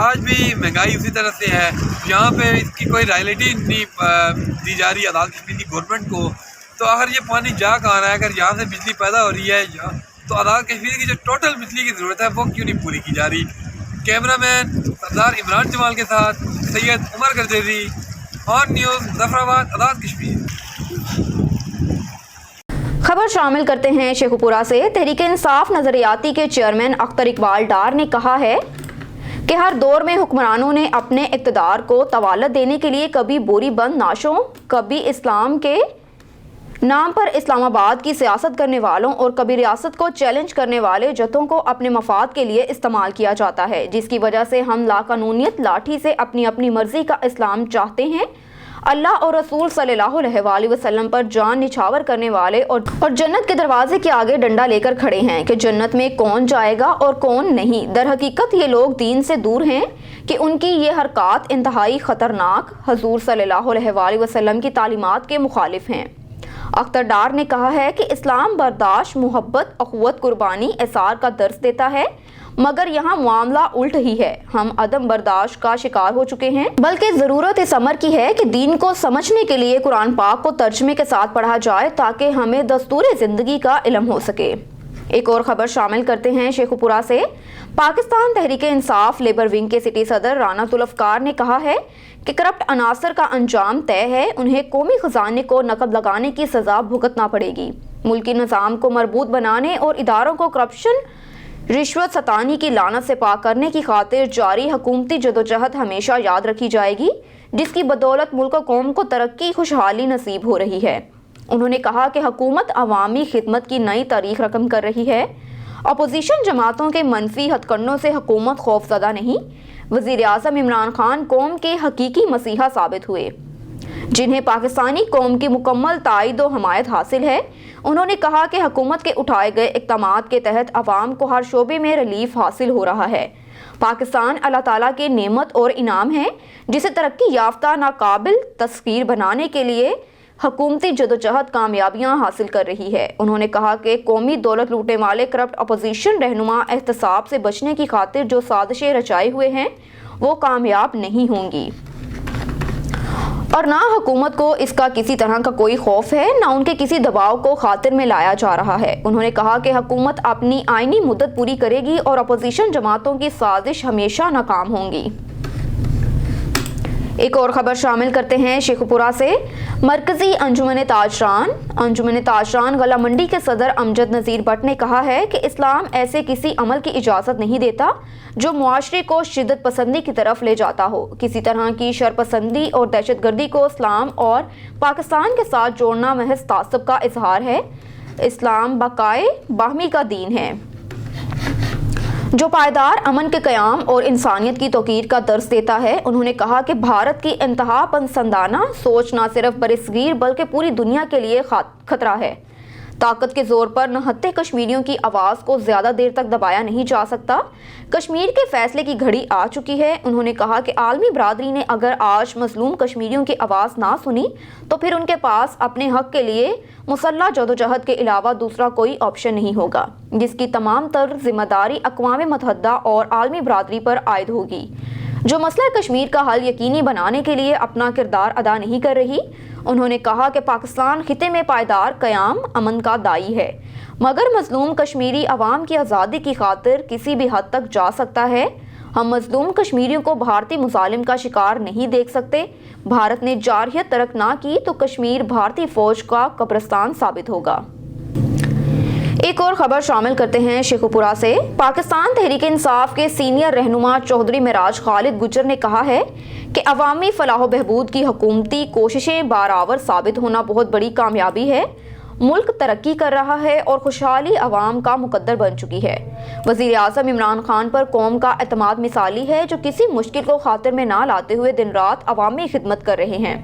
آج بھی مہنگائی اسی طرح سے ہے. یہاں پہ اس کی کوئی رائلٹی نہیں دی جا رہی آزاد کشمیر کی گورنمنٹ کو. تو آخر یہ پانی جا کہاں رہا ہے؟ اگر یہاں سے بجلی پیدا ہو رہی ہے تو آزاد کشمیر کی جو ٹوٹل بجلی کی ضرورت ہے وہ کیوں نہیں پوری کی جا رہی؟ کیمرہ مین سردار عمران جمال کے ساتھ سید عمر گردیزی، آن نیوز، مظفر آباد، آزاد کشمیر. خبر شامل کرتے ہیں شیخو پورہ سے. تحریک انصاف نظریاتی کے چیئرمین اختر اقبال ڈار نے کہا ہے کہ ہر دور میں حکمرانوں نے اپنے اقتدار کو طوالت دینے کے لیے کبھی بوری بند ناشوں، کبھی اسلام کے نام پر اسلام آباد کی سیاست کرنے والوں اور کبھی ریاست کو چیلنج کرنے والے جتھوں کو اپنے مفاد کے لیے استعمال کیا جاتا ہے، جس کی وجہ سے ہم لاقانونیت لاٹھی سے اپنی مرضی کا اسلام چاہتے ہیں. اللہ اور رسول صلی اللہ علیہ وآلہ وسلم پر جان نچھاور کرنے والے اور جنت کے دروازے کے آگے ڈنڈا لے کر کھڑے ہیں کہ جنت میں کون جائے گا اور کون نہیں. در حقیقت یہ لوگ دین سے دور ہیں کہ ان کی یہ حرکات انتہائی خطرناک حضور صلی اللہ علیہ وآلہ وسلم کی تعلیمات کے مخالف ہیں. اختر ڈار نے کہا ہے کہ اسلام برداشت، محبت، اخوت، قربانی، اثار کا درس دیتا ہے، مگر یہاں معاملہ الٹ ہی ہے. ہم عدم برداشت کا شکار ہو چکے ہیں، بلکہ ضرورت اس امر کی ہے کہ دین کو سمجھنے کے لیے قرآن پاک کو ترجمے کے ساتھ پڑھا جائے تاکہ ہمیں دستور زندگی کا علم ہو سکے. ایک اور خبر شامل کرتے ہیں شیخو پورہ سے. پاکستان تحریک انصاف لیبر ونگ کے سٹی صدر رانا ذوالفقار نے کہا ہے کہ کرپٹ عناصر کا انجام طے ہے، انہیں قومی خزانے کو نقد لگانے کی سزا بھگتنا پڑے گی. ملکی نظام کو مربوط بنانے اور اداروں کو کرپشن، رشوت ستانی کی لعنت سے پاک کرنے کی خاطر جاری حکومتی جدوجہد ہمیشہ یاد رکھی جائے گی، جس کی بدولت ملک و قوم کو ترقی، خوشحالی نصیب ہو رہی ہے. انہوں نے کہا کہ حکومت عوامی خدمت کی نئی تاریخ رقم کر رہی ہے. اپوزیشن جماعتوں کے منفی ہتھ کنڈوں سے حکومت خوف زدہ نہیں. وزیر اعظم عمران خان قوم کے حقیقی مسیحا ثابت ہوئے، جنہیں پاکستانی قوم کی مکمل تائید و حمایت حاصل ہے. انہوں نے کہا کہ حکومت کے اٹھائے گئے اقدامات کے تحت عوام کو ہر شعبے میں ریلیف حاصل ہو رہا ہے. پاکستان اللہ تعالیٰ کی نعمت اور انعام ہے، جسے ترقی یافتہ ناقابل تسخیر بنانے کے لیے حکومتی جدوجہد کامیابیاں حاصل کر رہی ہے. انہوں نے کہا کہ قومی دولت لوٹنے والے کرپٹ اپوزیشن رہنما احتساب سے بچنے کی خاطر جو سازشیں رچائے ہوئے ہیں وہ کامیاب نہیں ہوں گی، اور نہ حکومت کو اس کا کسی طرح کا کوئی خوف ہے، نہ ان کے کسی دباؤ کو خاطر میں لایا جا رہا ہے. انہوں نے کہا کہ حکومت اپنی آئینی مدت پوری کرے گی اور اپوزیشن جماعتوں کی سازش ہمیشہ ناکام ہوں گی. ایک اور خبر شامل کرتے ہیں شیخو پورہ سے. مرکزی انجمن تاجران غلہ منڈی کے صدر امجد نذیر بٹ نے کہا ہے کہ اسلام ایسے کسی عمل کی اجازت نہیں دیتا جو معاشرے کو شدت پسندی کی طرف لے جاتا ہو. کسی طرح کی شرپسندی اور دہشت گردی کو اسلام اور پاکستان کے ساتھ جوڑنا محض تعصب کا اظہار ہے. اسلام بقائے باہمی کا دین ہے جو پائیدار امن کے قیام اور انسانیت کی توقیر کا درس دیتا ہے. انہوں نے کہا کہ بھارت کی انتہا پسندانہ سوچ نہ صرف برصغیر بلکہ پوری دنیا کے لیے خطرہ ہے. طاقت کے زور پر نہتے کشمیریوں کی آواز کو زیادہ دیر تک دبایا نہیں جا سکتا. کشمیر کے فیصلے کی گھڑی آ چکی ہے. انہوں نے کہا کہ عالمی برادری نے اگر آج مظلوم کشمیریوں کی آواز نہ سنی تو پھر ان کے پاس اپنے حق کے لیے مسلح جدوجہد کے علاوہ دوسرا کوئی آپشن نہیں ہوگا، جس کی تمام تر ذمہ داری اقوام متحدہ اور عالمی برادری پر عائد ہوگی، جو مسئلہ کشمیر کا حل یقینی بنانے کے لیے اپنا کردار ادا نہیں کر رہی. انہوں نے کہا کہ پاکستان خطے میں پائیدار قیام امن کا داعی ہے، مگر مظلوم کشمیری عوام کی آزادی کی خاطر کسی بھی حد تک جا سکتا ہے. ہم مظلوم کشمیریوں کو بھارتی مظالم کا شکار نہیں دیکھ سکتے. بھارت نے جارحیت ترک نہ کی تو کشمیر بھارتی فوج کا قبرستان ثابت ہوگا. ایک اور خبر شامل کرتے ہیں شیخو پورہ سے. پاکستان تحریک انصاف کے سینئر رہنما چودھری معراج خالد گجر نے کہا ہے کہ عوامی فلاح و بہبود کی حکومتی کوششیں بارآور ثابت ہونا بہت بڑی کامیابی ہے. ملک ترقی کر رہا ہے اور خوشحالی عوام کا مقدر بن چکی ہے. وزیر اعظم عمران خان پر قوم کا اعتماد مثالی ہے، جو کسی مشکل کو خاطر میں نہ لاتے ہوئے دن رات عوامی خدمت کر رہے ہیں.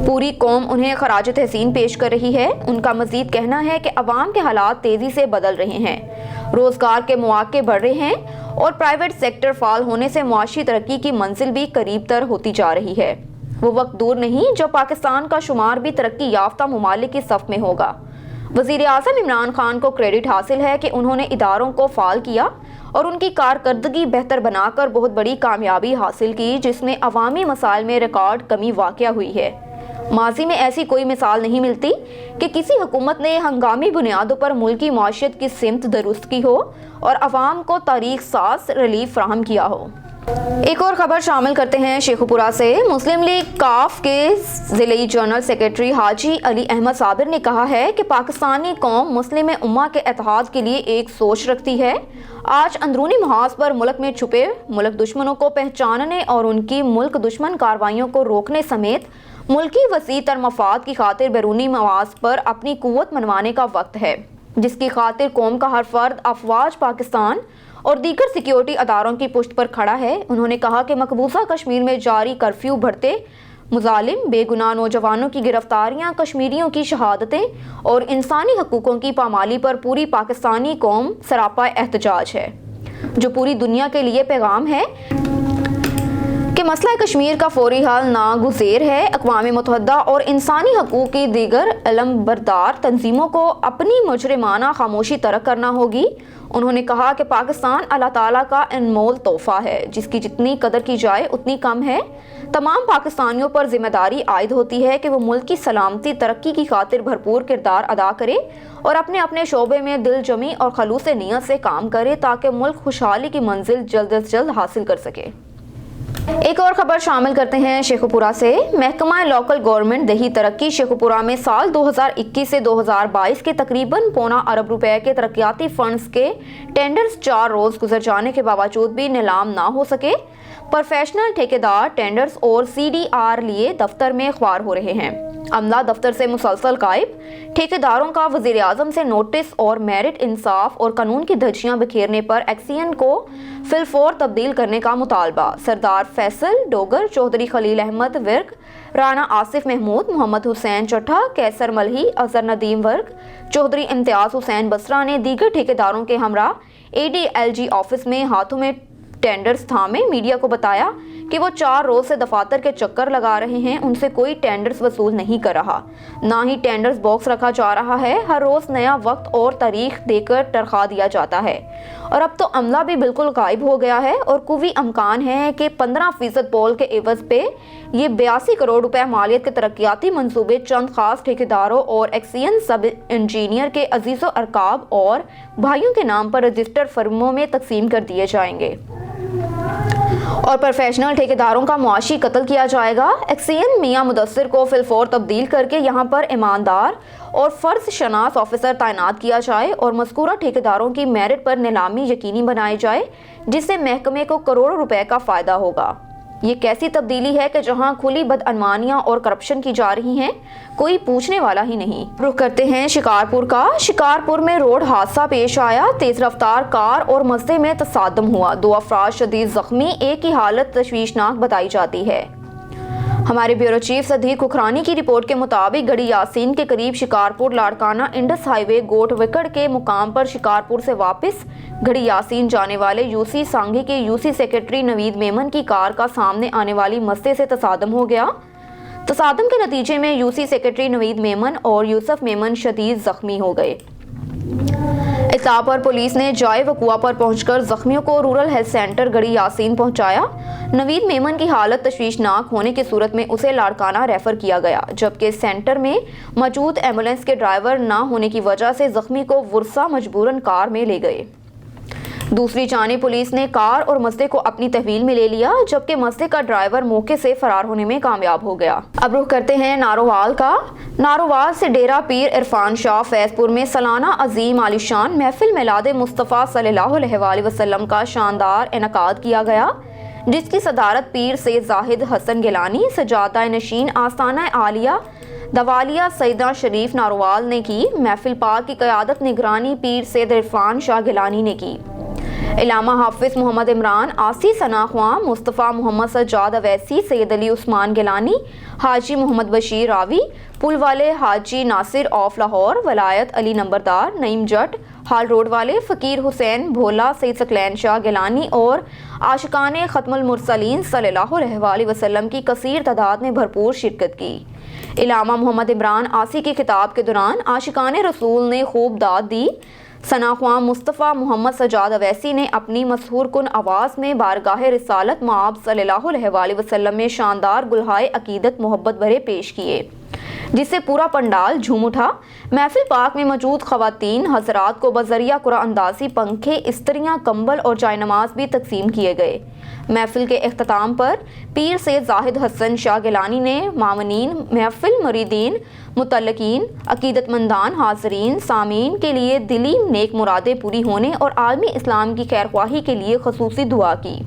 پوری قوم انہیں خراج تحسین پیش کر رہی ہے. ان کا مزید کہنا ہے کہ عوام کے حالات تیزی سے بدل رہے ہیں، روزگار کے مواقع بڑھ رہے ہیں اور پرائیویٹ سیکٹر فعال ہونے سے معاشی ترقی کی منزل بھی قریب تر ہوتی جا رہی ہے. وہ وقت دور نہیں جب پاکستان کا شمار بھی ترقی یافتہ ممالک کی صف میں ہوگا. وزیر اعظم عمران خان کو کریڈٹ حاصل ہے کہ انہوں نے اداروں کو فعال کیا اور ان کی کارکردگی بہتر بنا کر بہت بڑی کامیابی حاصل کی، جس میں عوامی مسائل میں ریکارڈ کمی واقع ہوئی ہے۔ ماضی میں ایسی کوئی مثال نہیں ملتی کہ کسی حکومت نے ہنگامی بنیادوں پر ملکی معیشت کی سمت درست کی ہو اور عوام کو تاریخ ساز ریلیف فراہم کیا ہو۔ ایک اور خبر شامل کرتے ہیں شیخو پورہ سے۔ مسلم لیگ کاف کے ضلعی جنرل سیکرٹری حاجی علی احمد صابر نے کہا ہے کہ پاکستانی قوم مسلم امہ کے اتحاد کے لیے ایک سوچ رکھتی ہے۔ آج اندرونی محاذ پر ملک میں چھپے ملک دشمنوں کو پہچاننے اور ان کی ملک دشمن کارروائیوں کو روکنے سمیت ملکی وسیع تر مفاد کی خاطر بیرونی محاذ پر اپنی قوت منوانے کا وقت ہے، جس کی خاطر قوم کا ہر فرد افواج پاکستان اور دیگر سیکیورٹی اداروں کی پشت پر کھڑا ہے۔ انہوں نے کہا کہ مقبوضہ کشمیر میں جاری کرفیو، بڑھتے مظالم، بے گناہ نوجوانوں کی گرفتاریاں، کشمیریوں کی شہادتیں اور انسانی حقوقوں کی پامالی پر پوری پاکستانی قوم سراپا احتجاج ہے، جو پوری دنیا کے لیے پیغام ہے کہ مسئلہ کشمیر کا فوری حل ناگزیر ہے۔ اقوام متحدہ اور انسانی حقوق کی دیگر علم بردار تنظیموں کو اپنی مجرمانہ خاموشی ترک کرنا ہوگی۔ انہوں نے کہا کہ پاکستان اللہ تعالیٰ کا انمول تحفہ ہے، جس کی جتنی قدر کی جائے اتنی کم ہے۔ تمام پاکستانیوں پر ذمہ داری عائد ہوتی ہے کہ وہ ملک کی سلامتی ترقی کی خاطر بھرپور کردار ادا کرے اور اپنے اپنے شعبے میں دل جمی اور خلوص نیت سے کام کرے تاکہ ملک خوشحالی کی منزل جلد از جلد حاصل کر سکے۔ ایک اور خبر شامل کرتے ہیں شیخو پورہ سے۔ محکمہ لوکل گورنمنٹ دیہی ترقی شیخو پورہ میں سال 2021 سے 2022 کے تقریباً 1.25 ارب روپے کے ترقیاتی فنڈز کے ٹینڈرز 4 روز گزر جانے کے باوجود بھی نیلام نہ ہو سکے۔ پروفیشنل ٹھیکیدار ٹینڈرز اور CDR لیے دفتر میں خوار ہو رہے ہیں۔ عملہ دفتر سے مسلسل غائب، ٹھیکیداروں کا وزیر اعظم سے نوٹس اور میرٹ انصاف اور قانون کی دھجیاں بکھیرنے پر ایکسین کو فی الفور تبدیل کرنے کا مطالبہ۔ سردار فیصل ڈوگر، چودھری خلیل احمد ورک، رانا آصف محمود، محمد حسین چٹھا، کیسر ملہی، اظہر ندیم ورک، چودھری امتیاز حسین بسرا نے دیگر ٹھیکیداروں کے ہمراہ ADLG آفس میں ہاتھوں میں ٹینڈرز تھامے میڈیا کو بتایا کہ وہ 4 روز سے دفاتر کے چکر لگا رہے ہیں، ان سے کوئی ٹینڈرز وصول نہیں کر رہا، نہ ہی ٹینڈرز باکس رکھا جا رہا ہے۔ ہر روز نیا وقت اور تاریخ دے کر تنخواہ دیا جاتا ہے، اور اب تو عملہ بھی بالکل غائب ہو گیا ہے، اور قوی امکان ہے کہ 15% پول کے عوض پہ یہ 82 کروڑ روپے مالیت کے ترقیاتی منصوبے چند خاص ٹھیکیداروں اور ایکسین سب انجینئر کے عزیز و ارکاب اور بھائیوں کے نام پر رجسٹرڈ فرموں میں تقسیم کر دیے جائیں گے اور پروفیشنل ٹھیکیداروں کا معاشی قتل کیا جائے گا۔ ایکسین میاں مدثر کو فی الفور تبدیل کر کے یہاں پر ایماندار اور فرض شناس آفیسر تعینات کیا جائے اور مذکورہ ٹھیکیداروں کی میرٹ پر نیلامی یقینی بنائی جائے، جس سے محکمے کو کروڑوں روپے کا فائدہ ہوگا۔ یہ کیسی تبدیلی ہے کہ جہاں کھلی بدعنوانیاں اور کرپشن کی جا رہی ہیں، کوئی پوچھنے والا ہی نہیں۔ رخ کرتے ہیں شکارپور کا۔ شکارپور میں روڈ حادثہ پیش آیا، تیز رفتار کار اور مزدے میں تصادم ہوا، 2 افراد شدید زخمی، ایک کی حالت تشویشناک بتائی جاتی ہے۔ ہمارے بیورو چیف صدیق کھکھرانی کی رپورٹ کے مطابق گڑھی یاسین کے قریب شکارپور لاڑکانہ انڈس ہائی وے گوٹ وکڑ کے مقام پر شکارپور سے واپس گڑھی یاسین جانے والے UC سانگھی کے UC سیکرٹری نوید میمن کی کار کا سامنے آنے والی مزدے سے تصادم ہو گیا۔ تصادم کے نتیجے میں UC سیکرٹری نوید میمن اور یوسف میمن شدید زخمی ہو گئے۔ اطلاع پر پولیس نے جائے وقوع پر پہنچ کر زخمیوں کو رورل ہیلتھ سینٹر گڑھی یاسین پہنچایا۔ نوید میمن کی حالت تشویشناک ہونے کی صورت میں اسے لاڑکانہ ریفر کیا گیا، جبکہ سینٹر میں موجود ایمبولینس کے ڈرائیور نہ ہونے کی وجہ سے زخمی کو ورثہ مجبوراً کار میں لے گئے۔ دوسری جانب پولیس نے کار اور مزدے کو اپنی تحویل میں لے لیا، جبکہ مزدے کا ڈرائیور موقع سے فرار ہونے میں کامیاب ہو گیا۔ اب رخ کرتے ہیں نارووال کا۔ نارووال سے ڈیرہ پیر عرفان شاہ فیض پور میں سالانہ عظیم عالیشان محفل میلاد مصطفیٰ صلی اللہ علیہ وآلہ وسلم کا شاندار انعقاد کیا گیا، جس کی صدارت پیر سید زاہد حسن گیلانی، سجادہ نشین آستانہ عالیہ دوالیہ سیدہ شریف نارووال نے کی۔ محفل پاک کی قیادت نگرانی پیر سید عرفان شاہ گیلانی نے کی۔ علامہ حافظ محمد عمران، آسی ثنا خواں، مصطفیٰ محمد سجاد اویسی، سید علی عثمان گیلانی، حاجی محمد بشیر راوی، پل والے حاجی ناصر آف لاہور، ولایت علی نمبردار، نعیم جٹ، ہال روڈ والے فقیر حسین بھولا، سید ثقلین شاہ گیلانی اور عاشقان ختم المرسلین صلی اللہ علیہ وآلہ وسلم کی کثیر تعداد نے بھرپور شرکت کی۔ علامہ محمد عمران آسی کے خطاب کے دوران عاشقان رسول نے خوب داد دی۔ ثناخواں مصطفیٰ محمد سجاد اویسی نے اپنی مسحور کن آواز میں بارگاہ رسالت مآب صلی اللہ علیہ وآلہ وسلم میں شاندار گلہائے عقیدت محبت بھرے پیش کیے، جس سے پورا پنڈال جھوم اٹھا۔ محفل پاک میں موجود خواتین حضرات کو بذریعہ قرآن اندازی پنکھے، استریاں، کمبل اور جائے نماز بھی تقسیم کیے گئے۔ محفل کے اختتام پر پیر سید زاہد حسن شاہ گیلانی نے معاونین محفل، مریدین، متعلقین، عقیدت مندان، حاضرین، سامعین کے لیے دلی نیک مرادیں پوری ہونے اور عالمی اسلام کی خیر خواہی کے لیے خصوصی دعا کی۔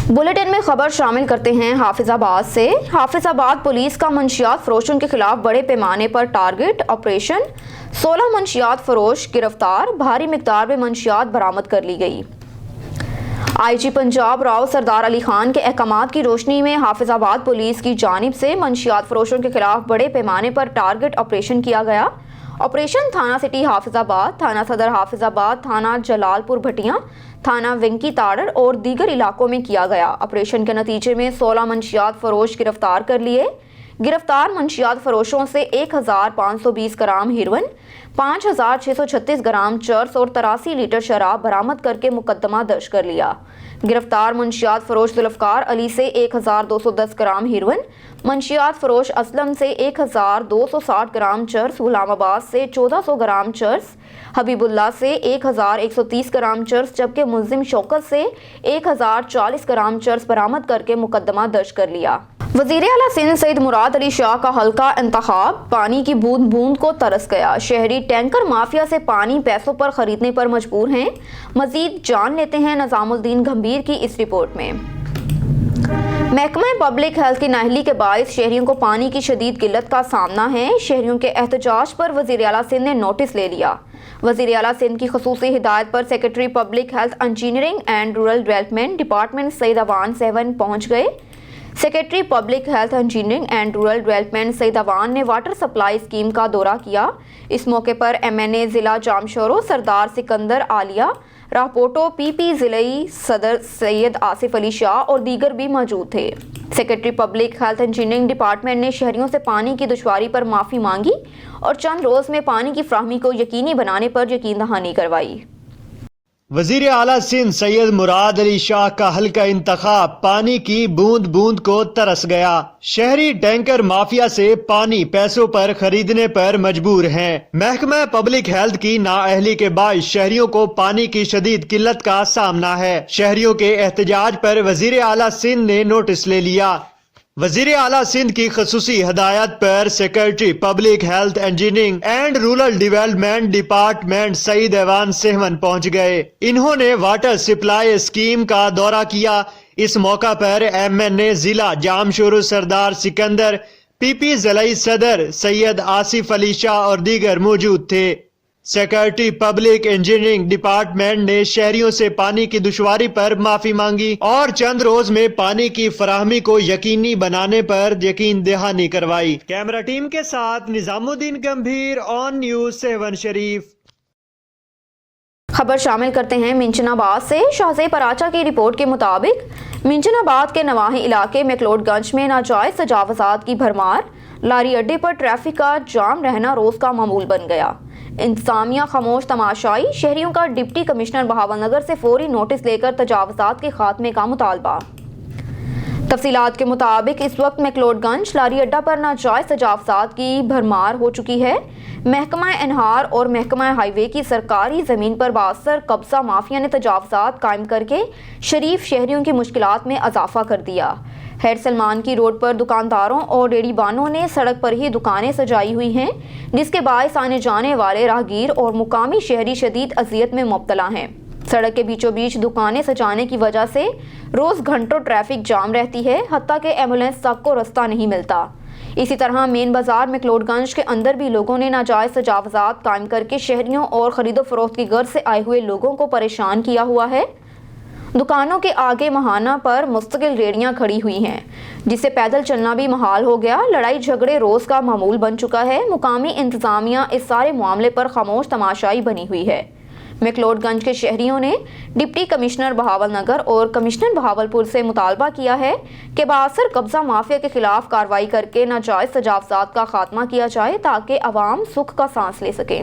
بلیٹن میں خبر شامل کرتے ہیں حافظ آباد سے۔ حافظ آباد پولیس کا منشیات فروشوں کے خلاف بڑے پیمانے پر ٹارگٹ آپریشن، 16 منشیات فروش گرفتار، بھاری مقدار میں منشیات برآمد کر لی گئی۔ آئی جی پنجاب راؤ سردار علی خان کے احکامات کی روشنی میں حافظ آباد پولیس کی جانب سے منشیات فروشوں کے خلاف بڑے پیمانے پر ٹارگٹ آپریشن کیا گیا۔ آپریشن تھانہ سٹی حافظ آباد، تھانہ صدر حافظ آباد، تھانہ جلال پور بھٹیاں، تھانہ وینکی تاڑر اور دیگر علاقوں میں کیا گیا۔ آپریشن کے نتیجے میں 16 منشیات فروش گرفتار کر لیے۔ گرفتار منشیات فروشوں سے 1520 گرام ہیروئن، 5636 گرام چرس اور 83 لیٹر شراب برآمد کر کے مقدمہ درج کر لیا۔ گرفتار منشیات فروش ذوالفقار علی سے 1210 گرام ہیروئن، منشیات فروش اسلم سے 1260 گرام چرس، غلام عباس سے 1400 گرام چرس، حبیب اللہ سے 1130 گرام چرس، جبکہ ملزم شوکت سے 1040 گرام چرس برآمد کر کے مقدمہ درج کر لیا۔ وزیر اعلیٰ سندھ سید مراد علی شاہ کا حلقہ انتخاب پانی کی بوند بوند کو ترس گیا۔ شہری ٹینکر مافیا سے پانی پیسوں پر خریدنے پر مجبور ہیں۔ مزید جان لیتے ہیں نظام الدین گھمبیر کی اس رپورٹ میں۔ محکمہ پبلک ہیلتھ کی نااہلی کے باعث شہریوں کو پانی کی شدید قلت کا سامنا ہے۔ شہریوں کے احتجاج پر وزیر اعلیٰ سندھ نے نوٹس لے لیا۔ وزیر اعلیٰ سندھ کی خصوصی ہدایت پر secretary public health engineering and rural development department Saeed Awan Sehwan پہنچ گئے۔ Secretary public health engineering and rural development Saeed Awan نے واٹر سپلائی اسکیم کا دورہ کیا۔ اس موقع پر MNA ضلع جامشورو سردار سکندر عالیہ، راہپوٹو PP ضلعی صدر سید آصف علی شاہ اور دیگر بھی موجود تھے۔ Secretary public health engineering department نے شہریوں سے پانی کی دشواری پر معافی مانگی اور چند روز میں پانی کی فراہمی کو یقینی بنانے پر یقین دہانی کروائی۔ وزیر اعلیٰ سندھ سید مراد علی شاہ کا حلقہ انتخاب پانی کی بوند بوند کو ترس گیا۔ شہری ٹینکر مافیا سے پانی پیسوں پر خریدنے پر مجبور ہیں۔ محکمہ پبلک ہیلتھ کی نااہلی کے باعث شہریوں کو پانی کی شدید قلت کا سامنا ہے۔ شہریوں کے احتجاج پر وزیر اعلیٰ سندھ نے نوٹس لے لیا۔ وزیر اعلیٰ سندھ کی خصوصی ہدایت پر secretary public health engineering and rural development department Saeed Awan Sehwan پہنچ گئے۔ انہوں نے واٹر سپلائی اسکیم کا دورہ کیا۔ اس موقع پر MNA ضلع جامشورو سردار سکندر، PP ضلعی صدر سید آصف علی شاہ اور دیگر موجود تھے۔ سیکرٹری پبلک انجینئرنگ ڈپارٹمنٹ نے شہریوں سے پانی کی دشواری پر معافی مانگی اور چند روز میں پانی کی فراہمی کو یقینی بنانے پر یقین دہانی کروائی۔ کیمرہ ٹیم کے ساتھ نظام الدین گمبھیر، آن نیوز 7 شریف۔ خبر شامل کرتے ہیں منچن آباد سے۔ شاہزئی پراچا کی رپورٹ کے مطابق منچن آباد کے نواحی علاقے میکلوڈ گنج میں ناجائز تجاوزات کی بھرمار، لاری اڈے پر ٹریفک کا جام رہنا روز کا معمول بن گیا۔ انتظامیہ خاموش تماشائی، شہریوں کا ڈپٹی کمشنر بہاول نگر سے فوری نوٹس لے کر تجاوزات کے خاتمے کا مطالبہ۔ تفصیلات کے مطابق اس وقت میکلوڈ گنج لاری اڈا پر ناجائز تجاوزات کی بھرمار ہو چکی ہے۔ محکمہ انہار اور محکمہ ہائی وے کی سرکاری زمین پر بااثر قبضہ مافیا نے تجاوزات قائم کر کے شریف شہریوں کی مشکلات میں اضافہ کر دیا۔ خیر سلمان کی روڈ پر دکانداروں اور ریڑھی بانوں نے سڑک پر ہی دکانیں سجائی ہوئی ہیں، جس کے باعث آنے جانے والے راہگیر اور مقامی شہری شدید اذیت میں مبتلا ہیں۔ سڑک کے بیچوں بیچ دکانیں سجانے کی وجہ سے روز گھنٹوں ٹریفک جام رہتی ہے، حتیٰ کہ ایمبولینس تک کو رستہ نہیں ملتا۔ اسی طرح مین بازار میکلوڈ گنج کے اندر بھی لوگوں نے ناجائز تجاوزات قائم کر کے شہریوں اور خرید و فروخت کی غرض سے آئے ہوئے لوگوں کو پریشان کیا ہوا ہے۔ دکانوں کے آگے ماہانہ پر مستقل ریڑیاں کھڑی ہوئی ہیں، جس سے پیدل چلنا بھی محال ہو گیا۔ لڑائی جھگڑے روز کا معمول بن چکا ہے۔ مقامی انتظامیہ اس سارے معاملے پر خاموش تماشائی بنی ہوئی ہے۔ میکلوڈ گنج کے شہریوں نے ڈپٹی کمشنر بہاول نگر اور کمشنر بہاول پور سے مطالبہ کیا ہے کہ بااثر قبضہ مافیا کے خلاف کارروائی کر کے ناجائز تجاوزات کا خاتمہ کیا جائے تاکہ عوام سکھ کا سانس لے سکے۔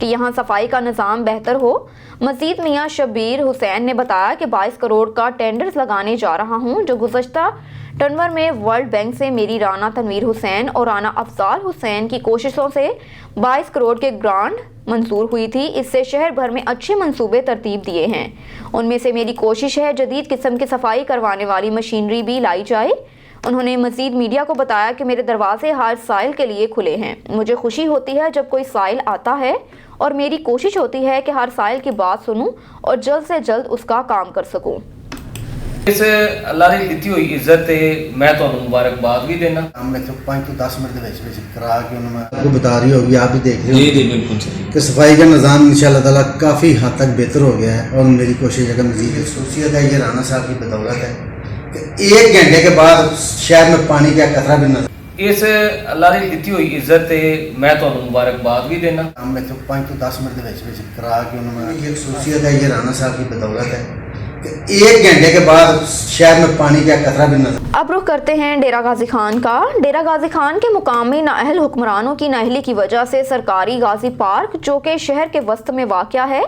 کہ یہاں صفائی کا نظام بہتر ہو۔ مزید میاں شبیر حسین نے بتایا کہ 22 کروڑ کا ٹینڈرز لگانے جا رہا ہوں، جو گزشتہ ٹنور میں ورلڈ بینک سے میری رانا تنویر حسین اور رانا افضال حسین کی کوششوں سے 22 کروڑ کے گرانٹ منظور ہوئی تھی۔ اس سے شہر بھر میں اچھے منصوبے ترتیب دیے ہیں، ان میں سے میری کوشش ہے جدید قسم کی صفائی کروانے والی مشینری بھی لائی جائے۔ انہوں نے مزید میڈیا کو بتایا کہ میرے دروازے ہر سائل کے لیے کھلے ہیں، مجھے خوشی ہوتی ہے جب کوئی سائل آتا ہے اور میری کوشش ہوتی ہے کہ ہر سائل کی بات سنوں اور جلد سے جلد اس کا کام کر سکوں۔ اس اللہ نے دیتی ہوئی عزت میں تو مبارکباد بھی دینا۔ میں تو 5 ਤੋਂ 10 ਮਿੰਟ ਦੇ ਵਿੱਚ کرا کے انہوں نے آپ کو بتا رہی ہوگی، آپ بھی دیکھ رہے ہو جی بالکل صحیح کہ صفائی کا نظام انشاءاللہ تعالیٰ کافی حد تک بہتر ہو گیا ہے، اور میری کوشش ہے کہ مزید خصوصیت ہے یہ رانا صاحب کی بدولت ہے کہ 1 گھنٹے کے بعد شہر میں پانی کا قطرہ بھی نظر۔ اس اللہ نے دیتی ہوئی عزت میں تو مبارکباد بھی دینا۔ میں تو 5 ਤੋਂ 10 ਮਿੰਟ ਦੇ ਵਿੱਚ کرا کے انہوں نے یہ خصوصیت ہے یہ رانا صاحب کی بدولت ہے کہ 1 گھنٹے کے بعد شہر میں پانی کا قطرہ بھی نظر۔ اب رخ کرتے ہیں ڈیرہ غازی خان کا۔ ڈیرہ غازی خان کے مقامی نااہل حکمرانوں کی نااہلی کی وجہ سے سرکاری غازی پارک، جو کہ شہر کے وسط میں واقع ہے،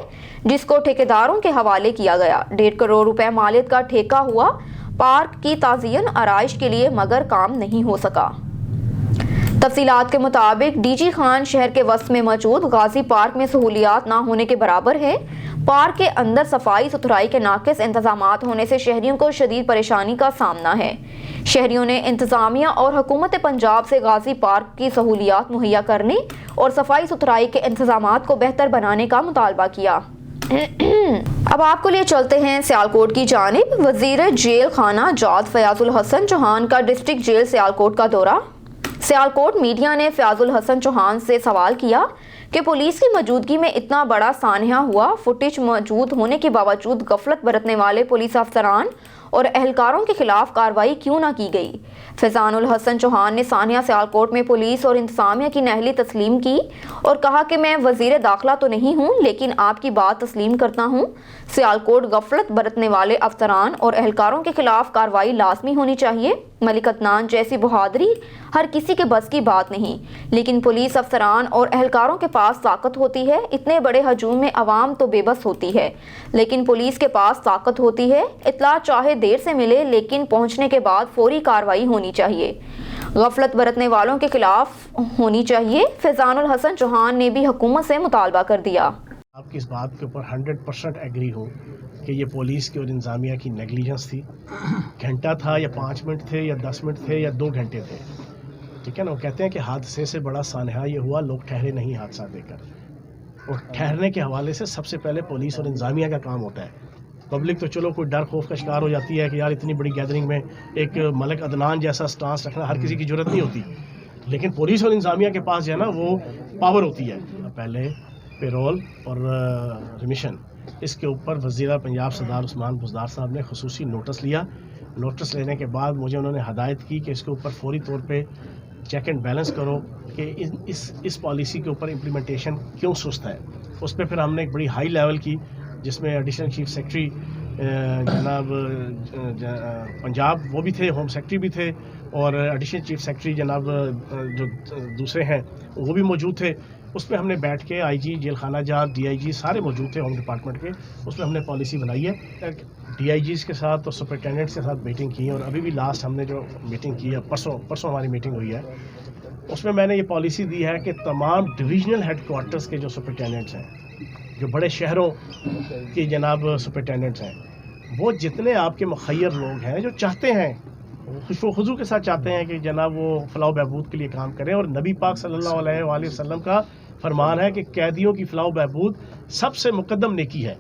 جس کو ٹھیکیداروں کے حوالے کیا گیا، 1.5 کروڑ روپے مالیت کا ٹھیکہ ہوا پارک کی تزئین آرائش کے لیے، مگر کام نہیں ہو سکا۔ تفصیلات کے مطابق ڈی جی خان شہر کے وسط میں موجود غازی پارک میں سہولیات نہ ہونے کے برابر ہے۔ پارک کے اندر صفائی ستھرائی کے ناقص انتظامات ہونے سے شہریوں کو شدید پریشانی کا سامنا ہے۔ شہریوں نے انتظامیہ اور حکومت پنجاب سے غازی پارک کی سہولیات مہیا کرنے اور صفائی ستھرائی کے انتظامات کو بہتر بنانے کا مطالبہ کیا۔ اب آپ کو لیے چلتے ہیں سیالکوٹ کی جانب۔ وزیر جیل خانہ جات فیاض الحسن چوہان کا ڈسٹرکٹ جیل سیالکوٹ کا دورہ۔ سیالکوٹ میڈیا نے فیاض الحسن چوہان سے سوال کیا کہ پولیس کی موجودگی میں اتنا بڑا سانحہ ہوا، فوٹیج موجود ہونے کے باوجود غفلت برتنے والے پولیس افسران اور اہلکاروں کے خلاف کارروائی کیوں نہ کی گئی؟ فیضان الحسن چوہان نے سانحہ سیالکوٹ میں پولیس اور انتظامیہ کی نااہلی تسلیم کی اور کہا کہ میں وزیر داخلہ تو نہیں ہوں، لیکن آپ کی بات تسلیم کرتا ہوں۔ سیالکوٹ غفلت برتنے والے افسران اور اہلکاروں کے خلاف کارروائی لازمی ہونی چاہیے۔ ملک عدنان جیسی بہادری ہر کسی کے بس کی بات نہیں، لیکن پولیس افسران اور اہلکاروں کے پاس طاقت ہوتی ہے۔ اتنے بڑے ہجوم میں عوام تو بے بس ہوتی ہے، لیکن پولیس کے پاس طاقت ہوتی ہے۔ اطلاع چاہے دیر سے ملے، لیکن پہنچنے کے بعد فوری کارروائی ہونی چاہیے، غفلت برتنے والوں کے خلاف ہونی چاہیے۔ فیضان الحسن چوہان نے بھی حکومت سے مطالبہ کر دیا۔ آپ کی اس بات کے اوپر 100% ایگری ہوں کہ یہ پولیس کی اور انتظامیہ کی نیگلیجنس تھی۔ گھنٹہ تھا یا 5 منٹ تھے یا 10 منٹ تھے یا 2 گھنٹے تھے، ٹھیک ہے نا۔ وہ کہتے ہیں کہ حادثے سے بڑا سانحہ یہ ہوا، لوگ ٹھہرے نہیں حادثہ دے کر، اور ٹھہرنے کے حوالے سے سب سے پہلے پولیس اور انتظامیہ کا کام ہوتا ہے۔ پبلک تو چلو کوئی ڈر خوف کا شکار ہو جاتی ہے کہ یار اتنی بڑی گیدرنگ میں ایک ملک عدنان جیسا سٹانس رکھنا ہر کسی کی ضرورت نہیں ہوتی، لیکن پولیس اور انتظامیہ کے پاس جو ہے نا وہ پاور ہوتی ہے۔ پہلے پیرول اور ریمیشن، اس کے اوپر وزیر پنجاب سردار عثمان بزدار صاحب نے خصوصی نوٹس لیا۔ نوٹس لینے کے بعد مجھے انہوں نے ہدایت کی کہ اس کے اوپر فوری طور پہ چیک اینڈ بیلنس کرو کہ اس پالیسی کے اوپر امپلیمنٹیشن کیوں سست ہے۔ اس پہ پھر ہم نے ایک بڑی ہائی لیول کی، جس میں ایڈیشنل چیف سیکرٹری جناب پنجاب وہ بھی تھے، ہوم سیکرٹری بھی تھے، اور ایڈیشنل چیف سیکرٹری جناب جو دوسرے ہیں وہ بھی موجود تھے۔ اس میں ہم نے بیٹھ کے آئی جی جیل خانہ جات، ڈی آئی جی سارے موجود تھے ہوم ڈپارٹمنٹ کے۔ اس میں ہم نے پالیسی بنائی ہے، ڈی آئی جیز کے ساتھ اور سپرنٹینڈنٹس کے ساتھ میٹنگ کی، اور ابھی بھی لاسٹ ہم نے جو میٹنگ کی ہے پرسوں ہماری میٹنگ ہوئی ہے، اس میں نے یہ پالیسی دی ہے کہ تمام ڈویژنل ہیڈ کوارٹرز کے جو سپرنٹینڈنٹس ہیں، جو بڑے شہروں کے جناب سپرنٹینڈنٹس ہیں، وہ جتنے آپ کے مخیر لوگ ہیں جو چاہتے ہیں، خوش و خضو کے ساتھ چاہتے ہیں کہ جناب وہ فلاح و بہبود کے لیے کام کریں، اور نبی پاک صلی اللہ علیہ وآلہ وسلم کا فرمان ہے کہ قیدیوں کی فلاح و بہبود سب سے مقدم نیکی ہے۔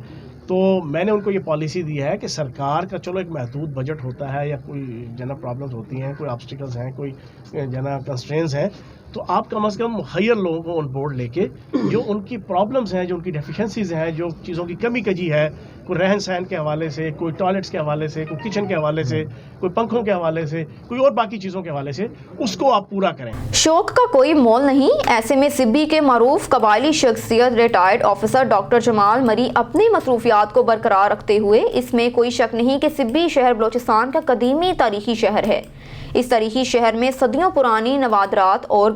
تو میں نے ان کو یہ پالیسی دی ہے کہ سرکار کا چلو ایک محدود بجٹ ہوتا ہے، یا کوئی جناب پرابلمز ہوتی ہیں، کوئی آبسٹیکلز ہیں، کوئی جناب کنسٹرینز ہیں، تو آپ کم از کم مخیر لوگوں کو آن بورڈ لے کے جو ان کی پرابلمز ہیں، جو ان کی ڈیفیشنسیز ہیں، جو چیزوں کی کمی کجی ہے، کوئی رہن سہن کے حوالے سے، کوئی ٹوائلٹس کے حوالے سے، کوئی کچن کے حوالے سے، کوئی پنکھوں کے حوالے سے، کوئی اور باقی چیزوں کے حوالے سے، اس کو آپ پورا کریں۔ شوق کا کوئی مول نہیں، ایسے میں سبی کے معروف قبائلی شخصیت ریٹائرڈ آفیسر ڈاکٹر جمال مری اپنی مصروفیات کو برقرار رکھتے ہوئے، اس میں کوئی شک نہیں کہ سبی شہر بلوچستان کا قدیمی تاریخی شہر ہے۔ اس تاریخی شہر میں صدیوں پرانی نوادرات اور